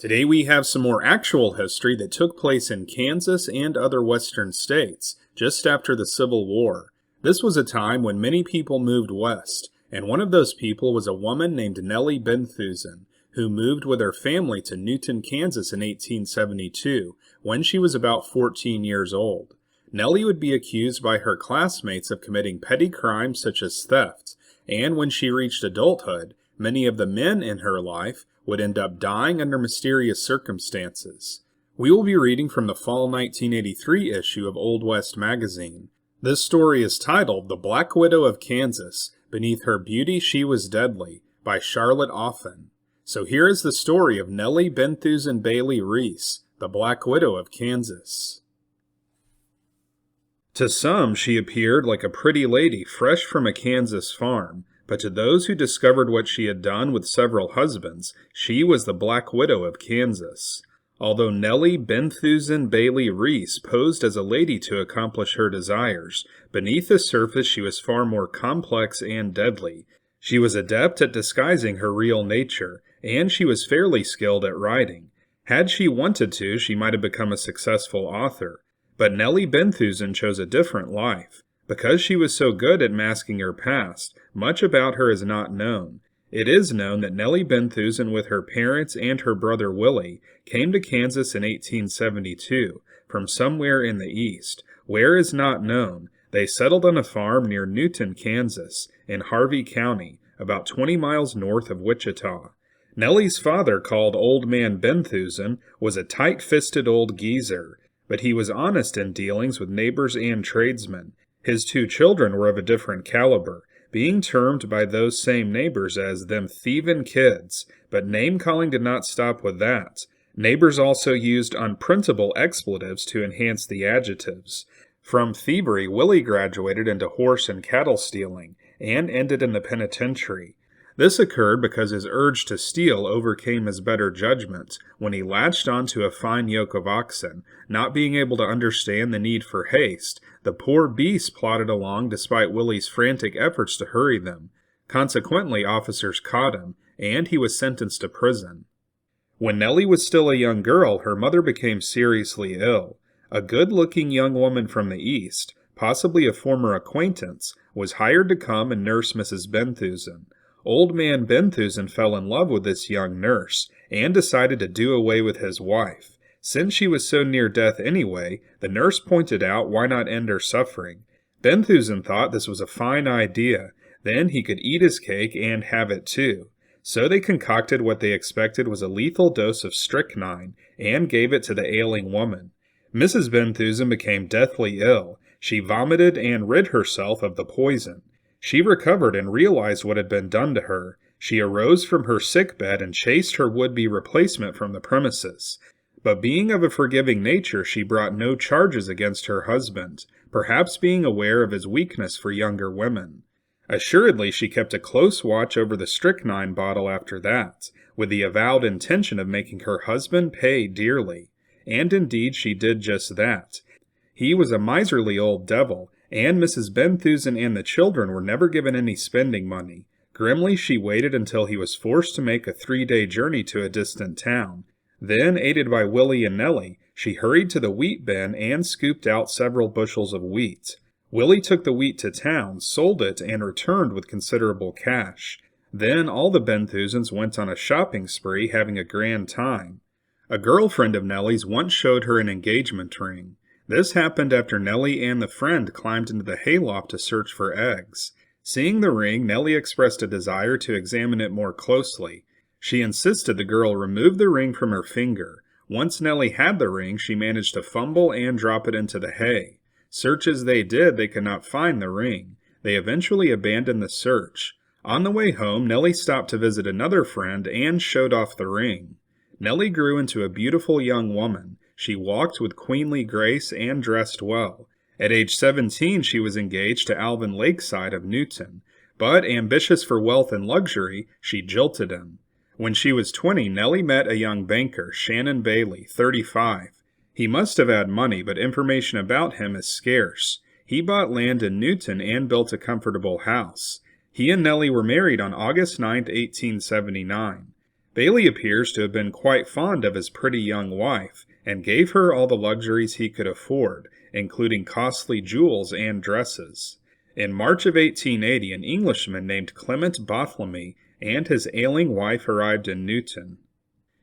Today we have some more actual history that took place in Kansas and other western states just after the Civil War. This was a time when many people moved west, and one of those people was a woman named Nellie-Benthusen, who moved with her family to Newton, Kansas in 1872, when she was about 14 years old. Nellie would be accused by her classmates of committing petty crimes such as theft, and when she reached adulthood, many of the men in her life would end up dying under mysterious circumstances. We will be reading from the fall 1983 issue of Old West magazine. This story is titled The Black Widow of Kansas, Beneath Her Beauty She Was Deadly, by Charlotte Offen. So here is the story of Nellie-Benthusen-Bailey-Reece, the Black Widow of Kansas. To some, she appeared like a pretty lady fresh from a Kansas farm, but to those who discovered what she had done with several husbands, she was the Black Widow of Kansas. Although Nellie-Benthusen-Bailey-Reece posed as a lady to accomplish her desires, beneath the surface she was far more complex and deadly. She was adept at disguising her real nature, and she was fairly skilled at writing. Had she wanted to, she might have become a successful author. But Nellie-Benthusen chose a different life. Because she was so good at masking her past, much about her is not known. It is known that Nellie-Benthusen with her parents and her brother Willie came to Kansas in 1872 from somewhere in the east. Where is not known. They settled on a farm near Newton, Kansas, in Harvey County, about 20 miles north of Wichita. Nellie's father, called Old Man Benthusen, was a tight-fisted old geezer, but he was honest in dealings with neighbors and tradesmen. His two children were of a different caliber, being termed by those same neighbors as them thievin' kids, but name-calling did not stop with that. Neighbors also used unprintable expletives to enhance the adjectives. From thievery, Willie graduated into horse and cattle stealing, and ended in the penitentiary. This occurred because his urge to steal overcame his better judgment when he latched onto a fine yoke of oxen. Not being able to understand the need for haste, the poor beasts plodded along despite Willie's frantic efforts to hurry them. Consequently, officers caught him, and he was sentenced to prison. When Nellie was still a young girl, her mother became seriously ill. A good-looking young woman from the East, possibly a former acquaintance, was hired to come and nurse Mrs. Benthusen. Old Man Benthusen fell in love with this young nurse, and decided to do away with his wife. Since she was so near death anyway, the nurse pointed out why not end her suffering. Benthusen thought this was a fine idea. Then he could eat his cake and have it too. So they concocted what they expected was a lethal dose of strychnine, and gave it to the ailing woman. Mrs. Benthusen became deathly ill. She vomited and rid herself of the poison. She recovered and realized what had been done to her. She arose from her sickbed and chased her would-be replacement from the premises. But being of a forgiving nature, she brought no charges against her husband, perhaps being aware of his weakness for younger women. Assuredly, she kept a close watch over the strychnine bottle after that, with the avowed intention of making her husband pay dearly. And indeed she did just that. He was a miserly old devil, and Mrs. Benthusen and the children were never given any spending money. Grimly she waited until he was forced to make a 3-day journey to a distant town. Then, aided by Willie and Nellie, she hurried to the wheat bin and scooped out several bushels of wheat. Willie took the wheat to town, sold it, and returned with considerable cash. Then all the Benthusens went on a shopping spree, having a grand time. A girlfriend of Nellie's once showed her an engagement ring. This happened after Nellie and the friend climbed into the hayloft to search for eggs. Seeing the ring, Nellie expressed a desire to examine it more closely. She insisted the girl remove the ring from her finger. Once Nellie had the ring, she managed to fumble and drop it into the hay. Search as they did, they could not find the ring. They eventually abandoned the search. On the way home, Nellie stopped to visit another friend and showed off the ring. Nellie grew into a beautiful young woman. She walked with queenly grace and dressed well. At age 17, she was engaged to Alvin Lakeside of Newton, but ambitious for wealth and luxury, she jilted him. When she was 20, Nellie met a young banker, Shannon Bailey, 35. He must have had money, but information about him is scarce. He bought land in Newton and built a comfortable house. He and Nellie were married on August 9, 1879. Bailey appears to have been quite fond of his pretty young wife, and gave her all the luxuries he could afford, including costly jewels and dresses. In March of 1880, an Englishman named Clement Bartholomew and his ailing wife arrived in Newton.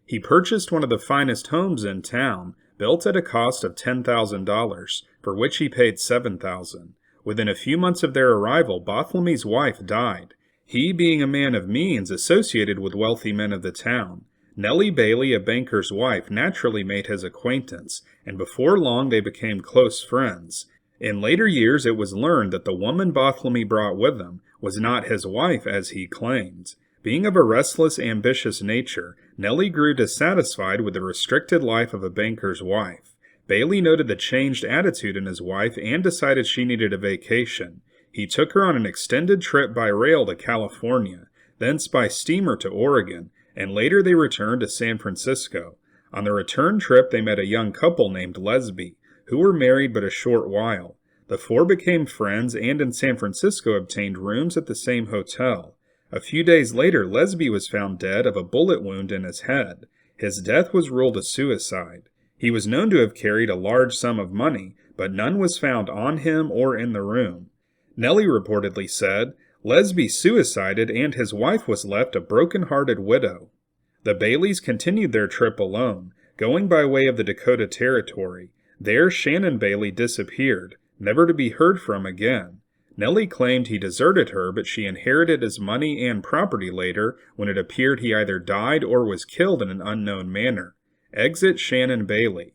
He purchased one of the finest homes in town, built at a cost of $10,000, for which he paid $7,000. Within a few months of their arrival, Bartholomew's wife died. He, being a man of means, associated with wealthy men of the town. Nellie Bailey, a banker's wife, naturally made his acquaintance, and before long they became close friends. In later years it was learned that the woman Bartholomew brought with him was not his wife as he claimed. Being of a restless, ambitious nature, Nellie grew dissatisfied with the restricted life of a banker's wife. Bailey noted the changed attitude in his wife and decided she needed a vacation. He took her on an extended trip by rail to California, thence by steamer to Oregon, and later they returned to San Francisco. On the return trip they met a young couple named Lesby, who were married but a short while. The four became friends and in San Francisco obtained rooms at the same hotel. A few days later, Lesby was found dead of a bullet wound in his head. His death was ruled a suicide. He was known to have carried a large sum of money, but none was found on him or in the room. Nellie reportedly said, "Lesby suicided and his wife was left a broken-hearted widow." The Baileys continued their trip alone, going by way of the Dakota Territory. There Shannon Bailey disappeared, never to be heard from again. Nellie claimed he deserted her, but she inherited his money and property later when it appeared he either died or was killed in an unknown manner. Exit Shannon Bailey.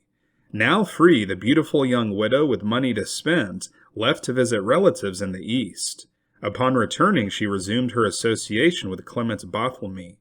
Now free, the beautiful young widow with money to spend left to visit relatives in the East. Upon returning, she resumed her association with Clement Bartholomew.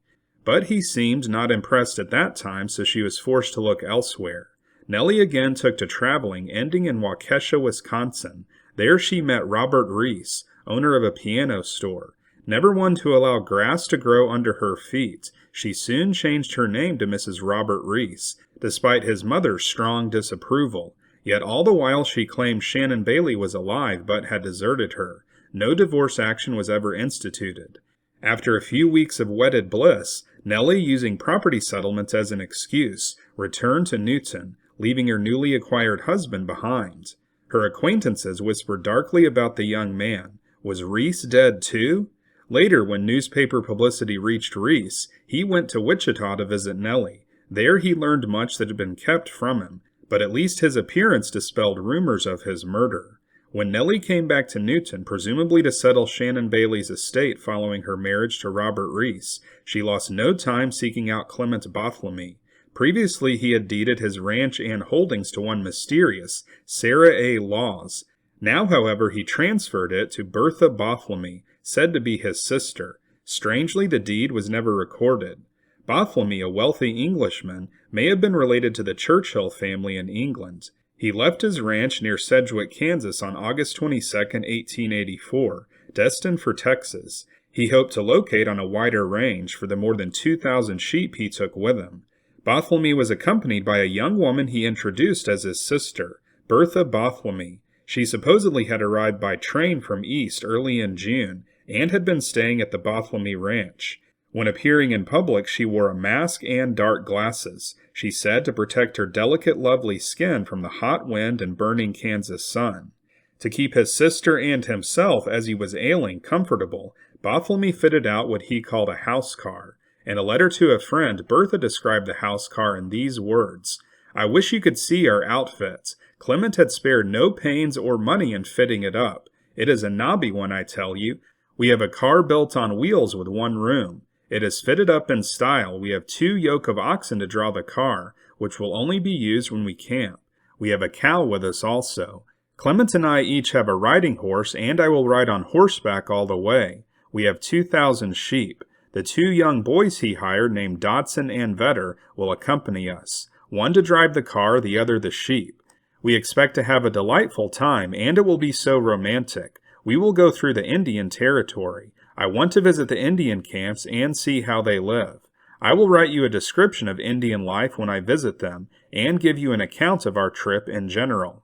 But he seemed not impressed at that time, so she was forced to look elsewhere. Nellie again took to traveling, ending in Waukesha, Wisconsin. There she met Robert Reece, owner of a piano store. Never one to allow grass to grow under her feet, she soon changed her name to Mrs. Robert Reece, despite his mother's strong disapproval. Yet all the while she claimed Shannon Bailey was alive but had deserted her. No divorce action was ever instituted. After a few weeks of wedded bliss, Nellie, using property settlements as an excuse, returned to Newton, leaving her newly acquired husband behind. Her acquaintances whispered darkly about the young man. Was Reece dead too? Later, when newspaper publicity reached Reece, he went to Wichita to visit Nellie. There he learned much that had been kept from him, but at least his appearance dispelled rumors of his murder. When Nellie came back to Newton, presumably to settle Shannon Bailey's estate following her marriage to Robert Reece, she lost no time seeking out Clement Bartholomew. Previously he had deeded his ranch and holdings to one mysterious Sarah A. Laws. Now, however, he transferred it to Bertha Bartholomew, said to be his sister. Strangely, the deed was never recorded. Bartholomew, a wealthy Englishman, may have been related to the Churchill family in England. He left his ranch near Sedgwick, Kansas on August 22, 1884, destined for Texas. He hoped to locate on a wider range for the more than 2,000 sheep he took with him. Bartholomew was accompanied by a young woman he introduced as his sister, Bertha Bartholomew. She supposedly had arrived by train from East early in June and had been staying at the Bartholomew Ranch. When appearing in public, she wore a mask and dark glasses, she said, to protect her delicate, lovely skin from the hot wind and burning Kansas sun. To keep his sister and himself, as he was ailing, comfortable, Bartholomew fitted out what he called a house car. In a letter to a friend, Bertha described the house car in these words, "I wish you could see our outfit. Clement had spared no pains or money in fitting it up. It is a nobby one, I tell you. We have a car built on wheels with one room. It is fitted up in style. We have 2 yoke of oxen to draw the car, which will only be used when we camp. We have a cow with us also. Clement and I each have a riding horse, and I will ride on horseback all the way. We have 2,000 sheep. The 2 young boys he hired, named Dodson and Vetter, will accompany us, one to drive the car, the other the sheep. We expect to have a delightful time, and it will be so romantic. We will go through the Indian Territory. I want to visit the Indian camps and see how they live. I will write you a description of Indian life when I visit them, and give you an account of our trip in general."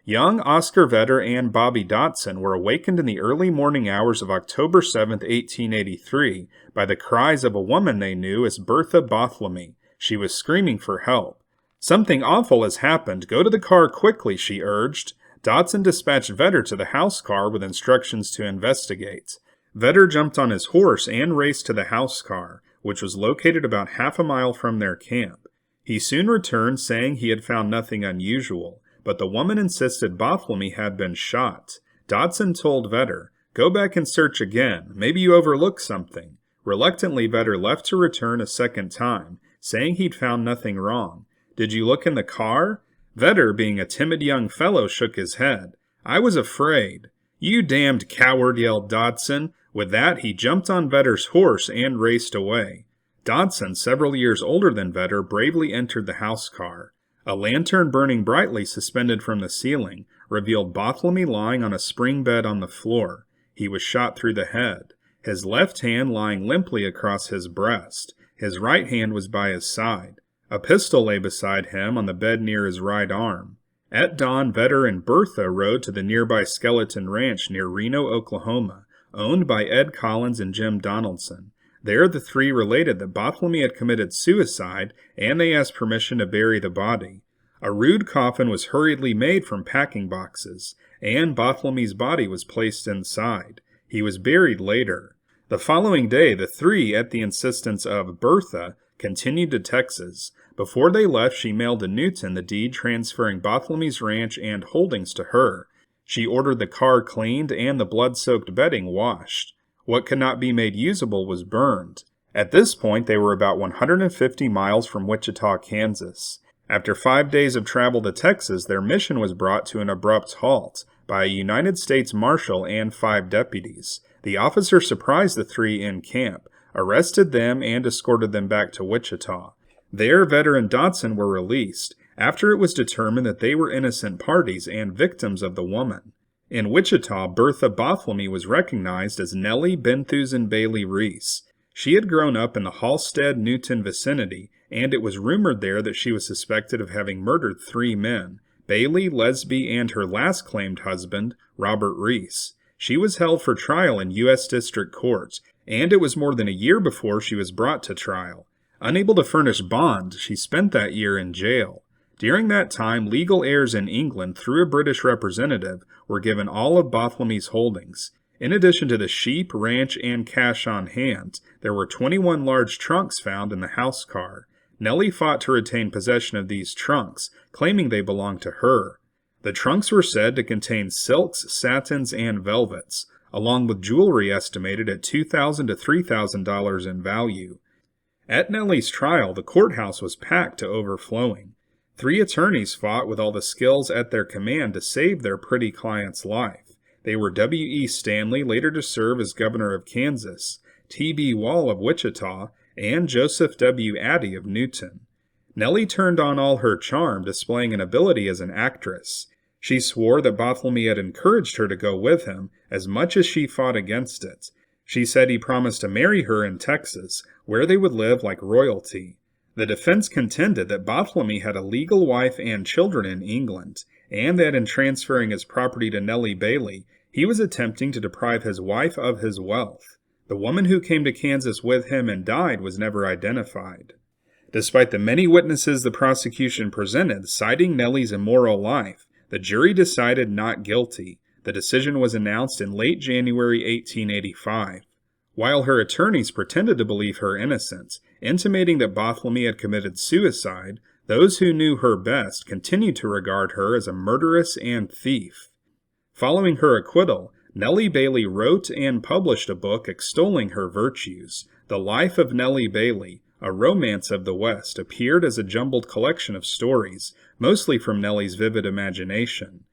Young Oscar Vedder and Bobby Dotson were awakened in the early morning hours of October 7, 1883, by the cries of a woman they knew as Bertha Bartholomew. She was screaming for help. "Something awful has happened. Go to the car quickly," she urged. Dotson dispatched Vedder to the house car with instructions to investigate. Vedder jumped on his horse and raced to the house car, which was located about half a mile from their camp. He soon returned saying he had found nothing unusual, but the woman insisted Bartholomew had been shot. Dotson told Vedder, "Go back and search again. Maybe you overlooked something." Reluctantly, Vedder left to return a second time, saying he'd found nothing wrong. "Did you look in the car?" Vedder, being a timid young fellow, shook his head. "I was afraid." "You damned coward," yelled Dotson. With that, he jumped on Vedder's horse and raced away. Dotson, several years older than Vedder, bravely entered the house car. A lantern burning brightly suspended from the ceiling revealed Bartholomew lying on a spring bed on the floor. He was shot through the head, his left hand lying limply across his breast. His right hand was by his side. A pistol lay beside him on the bed near his right arm. At dawn, Vedder and Bertha rode to the nearby Skeleton Ranch near Reno, Oklahoma, owned by Ed Collins and Jim Donaldson. There the three related that Bartholomew had committed suicide, and they asked permission to bury the body. A rude coffin was hurriedly made from packing boxes, and Bartholomew's body was placed inside. He was buried later. The following day, the three, at the insistence of Bertha, continued to Texas. Before they left, she mailed to Newton the deed transferring Bartholomew's ranch and holdings to her. She ordered the car cleaned and the blood-soaked bedding washed. What could not be made usable was burned. At this point, they were about 150 miles from Wichita, Kansas. After 5 days of travel to Texas, their mission was brought to an abrupt halt by a United States Marshal and 5 deputies. The officer surprised the three in camp, arrested them, and escorted them back to Wichita. There, Vedder and Dotson were released, after it was determined that they were innocent parties and victims of the woman. In Wichita, Bertha Bartholomew was recognized as Nellie-Benthusen-Bailey-Reece. She had grown up in the Halstead-Newton vicinity, and it was rumored there that she was suspected of having murdered 3 men, Bailey, Lesby, and her last claimed husband, Robert Reece. She was held for trial in U.S. District Court, and it was more than a year before she was brought to trial. Unable to furnish bond, she spent that year in jail. During that time, legal heirs in England, through a British representative, were given all of Bartholomew's holdings. In addition to the sheep, ranch, and cash on hand, there were 21 large trunks found in the house car. Nellie fought to retain possession of these trunks, claiming they belonged to her. The trunks were said to contain silks, satins, and velvets, along with jewelry estimated at $2,000 to $3,000 in value. At Nellie's trial, the courthouse was packed to overflowing. 3 attorneys fought with all the skills at their command to save their pretty client's life. They were W.E. Stanley, later to serve as governor of Kansas, T.B. Wall of Wichita, and Joseph W. Addy of Newton. Nellie turned on all her charm, displaying an ability as an actress. She swore that Bartholomew had encouraged her to go with him as much as she fought against it. She said he promised to marry her in Texas, where they would live like royalty. The defense contended that Bartholomew had a legal wife and children in England, and that in transferring his property to Nellie Bailey, he was attempting to deprive his wife of his wealth. The woman who came to Kansas with him and died was never identified. Despite the many witnesses the prosecution presented citing Nellie's immoral life, the jury decided not guilty. The decision was announced in late January 1885. While her attorneys pretended to believe her innocent, intimating that Bartholomew had committed suicide, those who knew her best continued to regard her as a murderess and thief. Following her acquittal, Nellie Bailey wrote and published a book extolling her virtues. The Life of Nellie Bailey, a romance of the West, appeared as a jumbled collection of stories, mostly from Nellie's vivid imagination.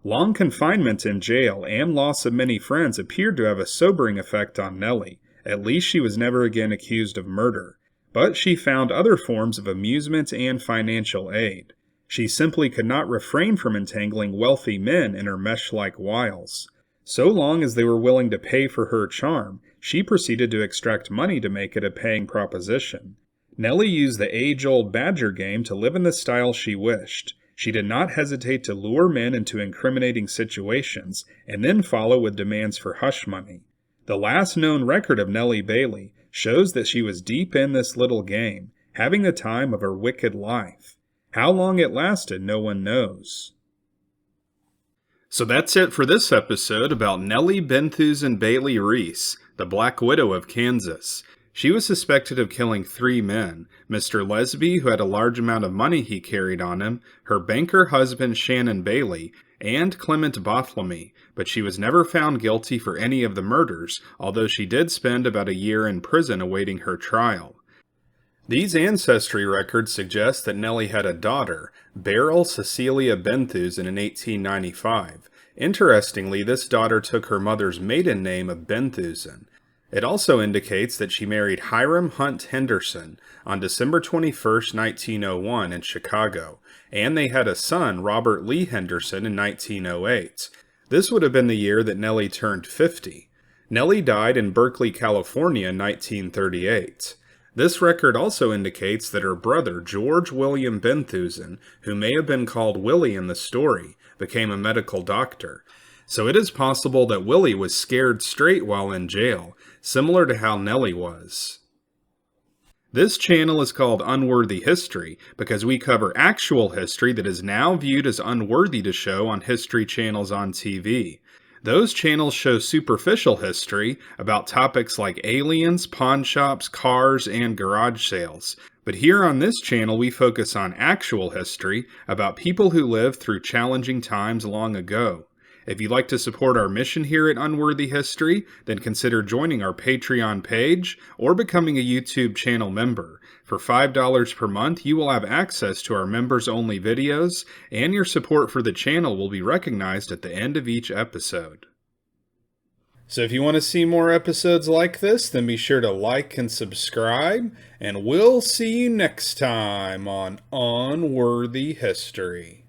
Long confinement in jail and loss of many friends appeared to have a sobering effect on Nellie. At least she was never again accused of murder. But she found other forms of amusement and financial aid. She simply could not refrain from entangling wealthy men in her mesh-like wiles. So long as they were willing to pay for her charm, she proceeded to extract money to make it a paying proposition. Nellie used the age-old badger game to live in the style she wished. She did not hesitate to lure men into incriminating situations and then follow with demands for hush money. The last known record of Nellie Bailey shows that she was deep in this little game, having the time of her wicked life. How long it lasted, no one knows. So that's it for this episode about Nellie-Benthusen-Bailey-Reece, the Black Widow of Kansas. She was suspected of killing 3 men, Mr. Lesby, who had a large amount of money he carried on him, her banker husband Shannon Bailey, and Clement Bartholomew, but she was never found guilty for any of the murders, although she did spend about a year in prison awaiting her trial. These ancestry records suggest that Nellie had a daughter, Beryl Cecilia Benthusen, in 1895. Interestingly, this daughter took her mother's maiden name of Benthusen. It also indicates that she married Hiram Hunt Henderson on December 21, 1901 in Chicago, and they had a son, Robert Lee Henderson, in 1908. This would have been the year that Nellie turned 50. Nellie died in Berkeley, California in 1938. This record also indicates that her brother, George William Benthusen, who may have been called Willie in the story, became a medical doctor. So it is possible that Willie was scared straight while in jail, similar to how Nellie was. This channel is called Unworthy History because we cover actual history that is now viewed as unworthy to show on history channels on TV. Those channels show superficial history about topics like aliens, pawn shops, cars, and garage sales. But here on this channel we focus on actual history about people who lived through challenging times long ago. If you'd like to support our mission here at Unworthy History, then consider joining our Patreon page or becoming a YouTube channel member. For $5 per month, you will have access to our members-only videos, and your support for the channel will be recognized at the end of each episode. So if you want to see more episodes like this, then be sure to like and subscribe, and we'll see you next time on Unworthy History.